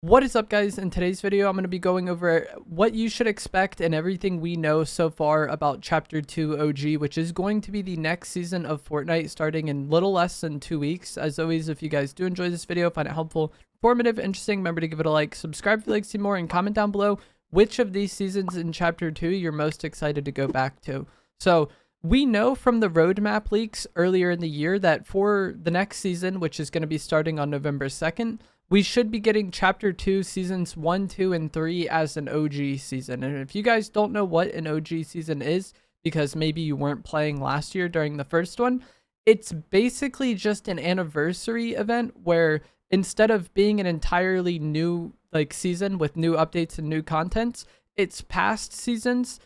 What is up, guys? In today's video, I'm going to be going over what you should expect and everything we know so far about Chapter 2 OG, which is going to be the next season of Fortnite starting in little less than 2 weeks. As always, if you guys do enjoy this video, find it helpful, informative, interesting, remember to give it a like, subscribe if you'd like to see more, and comment down below which of these seasons in Chapter 2 you're most excited to go back to. So, we know from the roadmap leaks earlier in the year that for the next season, which is going to be starting on November 2nd, we should be getting Chapter 2 Seasons 1, 2, and 3 as an OG season. And if you guys don't know what an OG season is, because maybe you weren't playing last year during the first one, it's basically just an anniversary event where instead of being an entirely new season with new updates and new contents, it's past seasons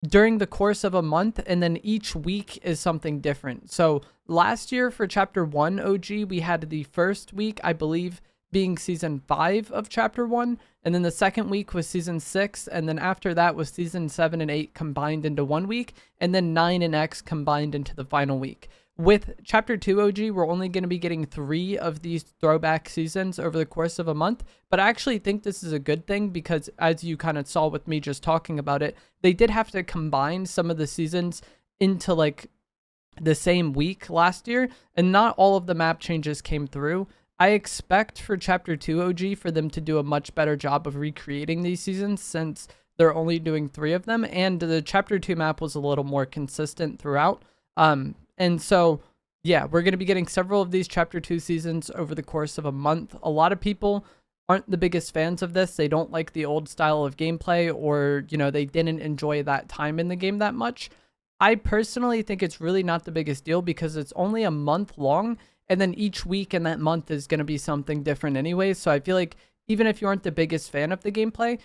during the course of a month, and then each week is something different. So last year for Chapter 1 OG, we had the first week, I believe, being season 5 of Chapter 1, and then the second week was season 6, and then after that was season 7 and 8 combined into 1 week, and then 9 and X combined into the final week. With Chapter 2 OG, we're only going to be getting 3 of these throwback seasons over the course of a month, but I actually think this is a good thing because, as you kind of saw with me just talking about it, they did have to combine some of the seasons into the same week last year, and not all of the map changes came through. I expect for Chapter 2 OG for them to do a much better job of recreating these seasons since they're only doing 3 of them, and the Chapter 2 map was a little more consistent throughout. And so, yeah, we're going to be getting several of these Chapter 2 seasons over the course of a month. A lot of people aren't the biggest fans of this. They don't like the old style of gameplay, or, they didn't enjoy that time in the game that much. I personally think it's really not the biggest deal because it's only a month long, and then each week in that month is going to be something different anyway. So I feel like even if you aren't the biggest fan of the gameplay,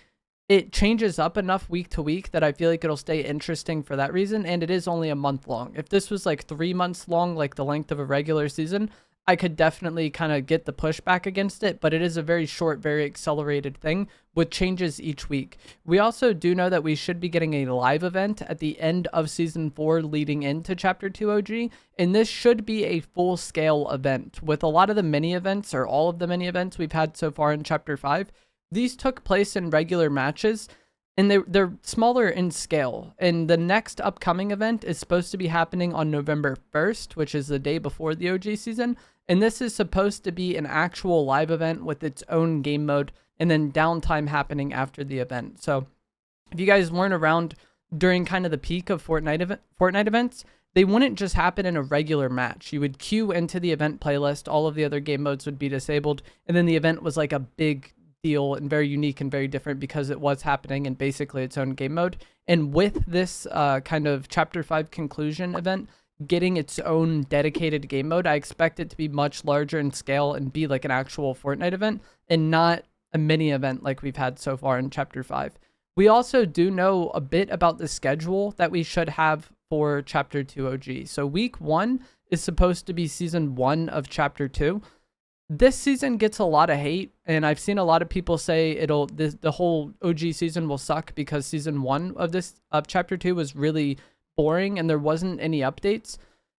it changes up enough week to week that I feel like it'll stay interesting for that reason. And it is only a month long. If this was 3 months long, like the length of a regular season, I could definitely kind of get the pushback against it, but it is a very short, very accelerated thing with changes each week. We also do know that we should be getting a live event at the end of Season 4 leading into Chapter 2 OG, and this should be a full-scale event. With a lot of the mini events, or all of the mini events we've had so far in Chapter 5, these took place in regular matches, and they're smaller in scale. And the next upcoming event is supposed to be happening on November 1st, which is the day before the OG season. And this is supposed to be an actual live event with its own game mode, and then downtime happening after the event. So if you guys weren't around during kind of the peak of Fortnite events, they wouldn't just happen in a regular match. You would queue into the event playlist, all of the other game modes would be disabled, and then the event was like a big deal and very unique and very different because it was happening in basically its own game mode. And with this kind of Chapter 5 conclusion event getting its own dedicated game mode, I expect it to be much larger in scale and be like an actual Fortnite event and not a mini event like we've had so far in Chapter 5. We also do know a bit about the schedule that we should have for Chapter 2 OG. So week 1 is supposed to be Season 1 of Chapter 2. This season gets a lot of hate, and I've seen a lot of people say the whole OG season will suck because Season 1 of Chapter 2 was really boring and there wasn't any updates.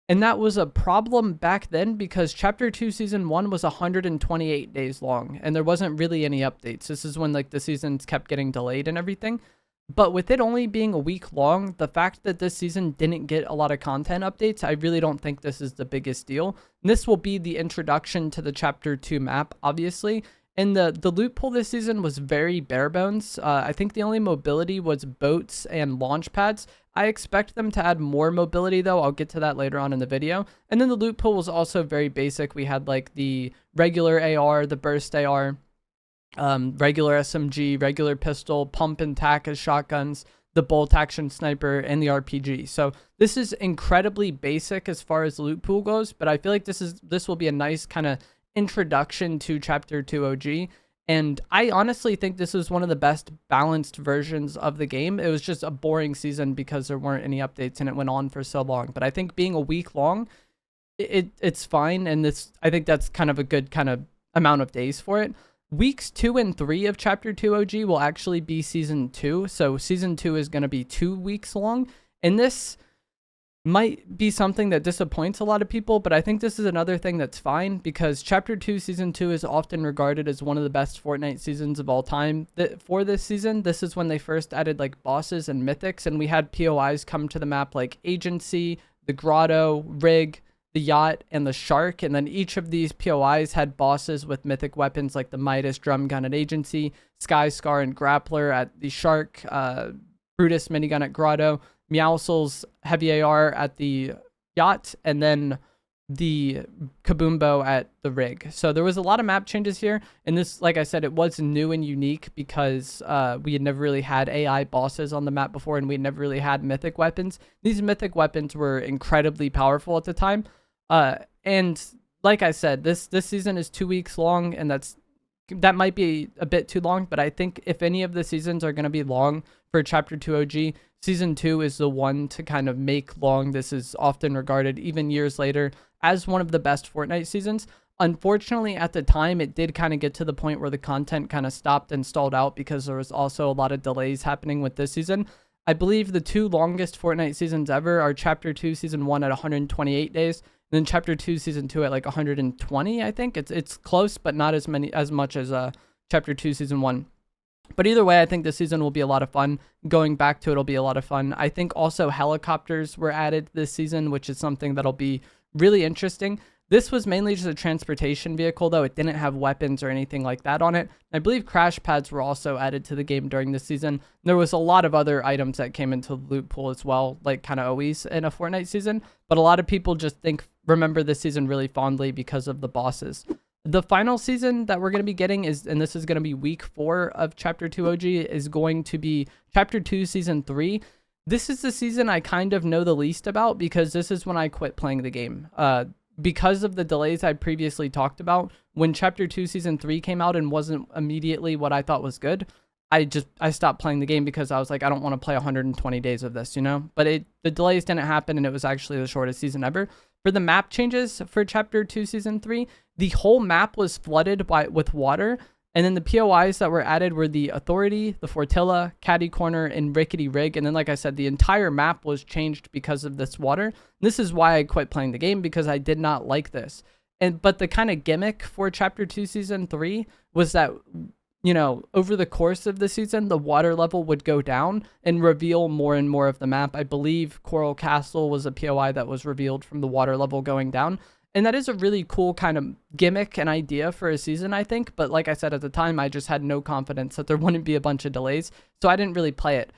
And that was a problem back then because Chapter 2 Season 1 was 128 days long and there wasn't really any updates. This is when the seasons kept getting delayed and everything. But with it only being a week long, the fact that this season didn't get a lot of content updates, I really don't think this is the biggest deal. And this will be the introduction to the Chapter 2 map, obviously. And the loot pool this season was very bare bones. I think the only mobility was boats and launch pads. I expect them to add more mobility, though. I'll get to that later on in the video. And then the loot pool was also very basic. We had the regular AR, the burst AR, regular SMG, regular pistol, pump and tack as shotguns, the bolt action sniper, and the RPG. So this is incredibly basic as far as the loot pool goes, but I feel like this will be a nice kind of introduction to Chapter 2 OG. And I honestly think this is one of the best balanced versions of the game. It was just a boring season because there weren't any updates and it went on for so long. But I think being a week long, it's fine. And I think that's kind of a good kind of amount of days for it. Weeks 2 and 3 of Chapter 2 OG will actually be Season 2. So Season 2 is going to be 2 weeks long. And this might be something that disappoints a lot of people, but I think this is another thing that's fine because Chapter 2 Season 2 is often regarded as one of the best Fortnite seasons of all time. For this season, this is when they first added like bosses and mythics, and we had POIs come to the map like Agency, the Grotto, Rig, the Yacht, and the Shark, and then each of these POIs had bosses with mythic weapons like the Midas drum gun at Agency, Sky Scar and Grappler at the Shark, Brutus minigun at Grotto, Meowscles heavy AR at the Yacht, and then the Kaboombo at the Rig. So there was a lot of map changes here, and this, like I said, it was new and unique because we had never really had AI bosses on the map before, and we had never really had mythic weapons. These mythic weapons were incredibly powerful at the time, and like I said, this season is 2 weeks long, and that might be a bit too long, but I think if any of the seasons are going to be long for Chapter 2 OG, Season 2 is the one to kind of make long. This is often regarded, even years later, as one of the best Fortnite seasons. Unfortunately, at the time, it did kind of get to the point where the content kind of stopped and stalled out because there was also a lot of delays happening with this season. I believe the two longest Fortnite seasons ever are Chapter 2 Season 1 at 128 days, and then Chapter 2 Season 2 at like 120, I think. It's close, but not as much as Chapter 2 Season 1. But either way, I think this season will be a lot of fun. Going back to it will be a lot of fun. I think also helicopters were added this season, which is something that'll be really interesting. This was mainly just a transportation vehicle, though. It didn't have weapons or anything like that on it. I believe crash pads were also added to the game during this season. There was a lot of other items that came into the loot pool as well, like kind of always in a Fortnite season. But a lot of people just remember this season really fondly because of the bosses. The final season that we're going to be getting is, and this is going to be week 4 of Chapter 2 OG, is going to be Chapter 2 Season 3. This is the season I kind of know the least about because this is when I quit playing the game. Because of the delays I previously talked about, when Chapter 2 Season 3 came out and wasn't immediately what I thought was good, I stopped playing the game because I was like, I don't want to play 120 days of this, you know? But the delays didn't happen, and it was actually the shortest season ever. For the map changes for Chapter 2 Season 3, the whole map was flooded with water, and then the POIs that were added were the Authority, the Fortilla, Caddy Corner, and Rickety Rig. And then, like I said, the entire map was changed because of this water. This is why I quit playing the game, because I did not like this. But the kind of gimmick for Chapter 2 Season 3 was that, you know, over the course of the season, the water level would go down and reveal more and more of the map. I believe Coral Castle was a POI that was revealed from the water level going down. And that is a really cool kind of gimmick and idea for a season, I think. But like I said, at the time, I just had no confidence that there wouldn't be a bunch of delays. So I didn't really play it.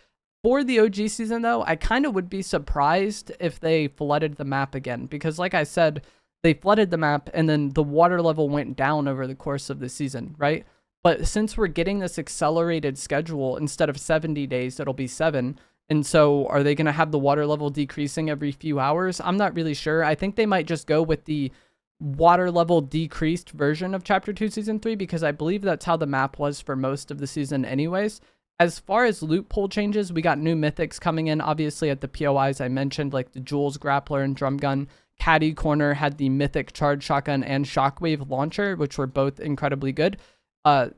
For the OG season, though, I kind of would be surprised if they flooded the map again. Because like I said, they flooded the map and then the water level went down over the course of the season, right? But since we're getting this accelerated schedule, instead of 70 days, it'll be 7. And so are they going to have the water level decreasing every few hours? I'm not really sure. I think they might just go with the water level decreased version of Chapter 2 Season 3 because I believe that's how the map was for most of the season anyways. As far as loot pool changes, we got new mythics coming in, obviously, at the POIs I mentioned, like the Jules Grappler and Drum Gun. Caddy Corner had the mythic Charge Shotgun and Shockwave Launcher, which were both incredibly good.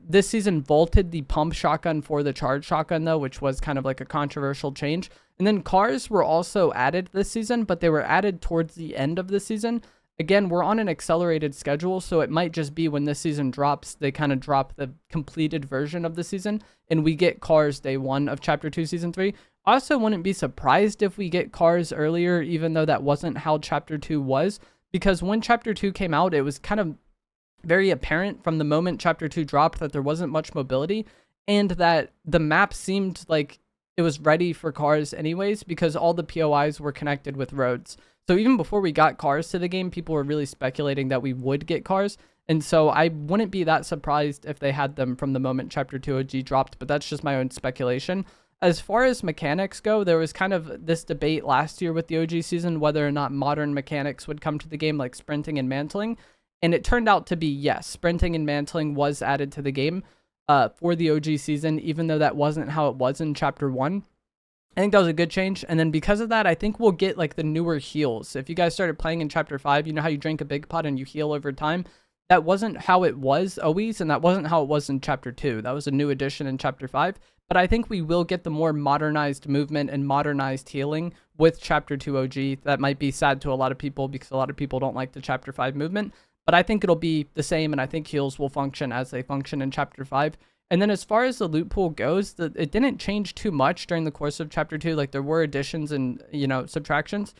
This season vaulted the pump shotgun for the charge shotgun, though, which was kind of like a controversial change. And then cars were also added this season, but they were added towards the end of the season. Again, we're on an accelerated schedule, so it might just be when this season drops, they kind of drop the completed version of the season, and we get cars day 1 of Chapter 2 Season 3. Also, wouldn't be surprised if we get cars earlier, even though that wasn't how Chapter 2 was, because when Chapter 2 came out, it was kind of very apparent from the moment Chapter 2 dropped that there wasn't much mobility and that the map seemed like it was ready for cars anyways because all the POIs were connected with roads. So even before we got cars to the game, people were really speculating that we would get cars. And so I wouldn't be that surprised if they had them from the moment Chapter 2 OG dropped, but that's just my own speculation. As far as mechanics go, there was kind of this debate last year with the OG season whether or not modern mechanics would come to the game like sprinting and mantling. And it turned out to be yes, sprinting and mantling was added to the game for the OG season, even though that wasn't how it was in Chapter 1. I think that was a good change. And then because of that, I think we'll get like the newer heals. If you guys started playing in Chapter 5, you know how you drink a big pot and you heal over time? that wasn't how it was always, and that wasn't how it was in Chapter 2. That was a new addition in Chapter 5. But I think we will get the more modernized movement and modernized healing with Chapter 2 OG. That might be sad to a lot of people because a lot of people don't like the Chapter 5 movement. But I think it'll be the same, and I think heals will function as they function in Chapter 5. And then as far as the loot pool goes, it didn't change too much during the course of Chapter 2. Like, there were additions and, subtractions.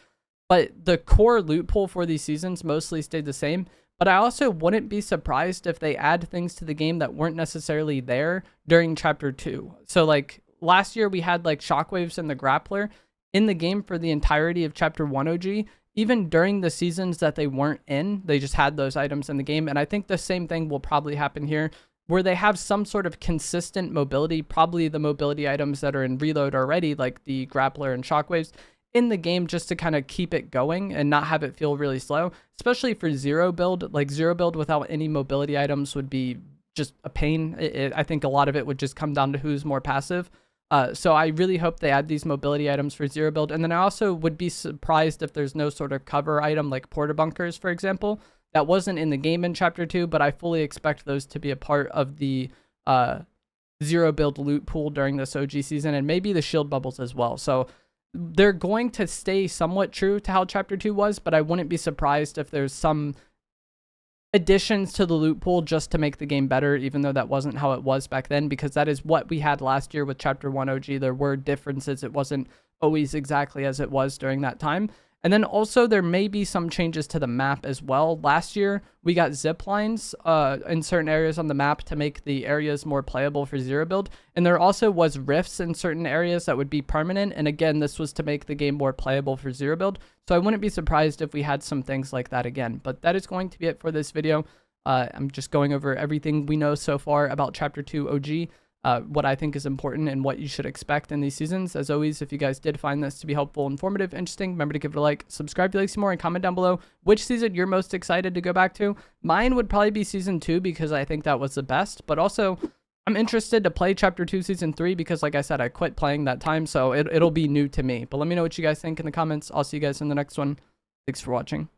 But the core loot pool for these seasons mostly stayed the same. But I also wouldn't be surprised if they add things to the game that weren't necessarily there during Chapter 2. So, like, last year we had, like, Shockwaves and the Grappler in the game for the entirety of Chapter 1 OG. Even during the seasons that they weren't in, they just had those items in the game. And I think the same thing will probably happen here, where they have some sort of consistent mobility, probably the mobility items that are in Reload already, like the Grappler and Shockwaves, in the game just to kind of keep it going and not have it feel really slow, especially for zero build. Like, zero build without any mobility items would be just a pain. I think a lot of it would just come down to who's more passive. So I really hope they add these mobility items for zero build. And then I also would be surprised if there's no sort of cover item like porta bunkers, for example. That wasn't in the game in Chapter 2, but I fully expect those to be a part of the zero build loot pool during this OG season, and maybe the shield bubbles as well. So they're going to stay somewhat true to how Chapter 2 was, but I wouldn't be surprised if there's some additions to the loot pool just to make the game better, even though that wasn't how it was back then, because that is what we had last year with Chapter 1 OG. There were differences. It wasn't always exactly as it was during that time. And then also there may be some changes to the map as well. Last year, we got zip lines in certain areas on the map to make the areas more playable for zero build. And there also was rifts in certain areas that would be permanent. And again, this was to make the game more playable for zero build. So I wouldn't be surprised if we had some things like that again. But that is going to be it for this video. I'm just going over everything we know so far about Chapter 2 OG. What I think is important and what you should expect in these seasons. As always, if you guys did find this to be helpful, informative, interesting, remember to give it a like, subscribe to like some more, and comment down below which season you're most excited to go back to. Mine would probably be Season 2 because I think that was the best, but also I'm interested to play Chapter 2 Season 3 because, like I said, I quit playing that time, so it'll be new to me. But let me know what you guys think in the comments. I'll see you guys in the next one. Thanks for watching.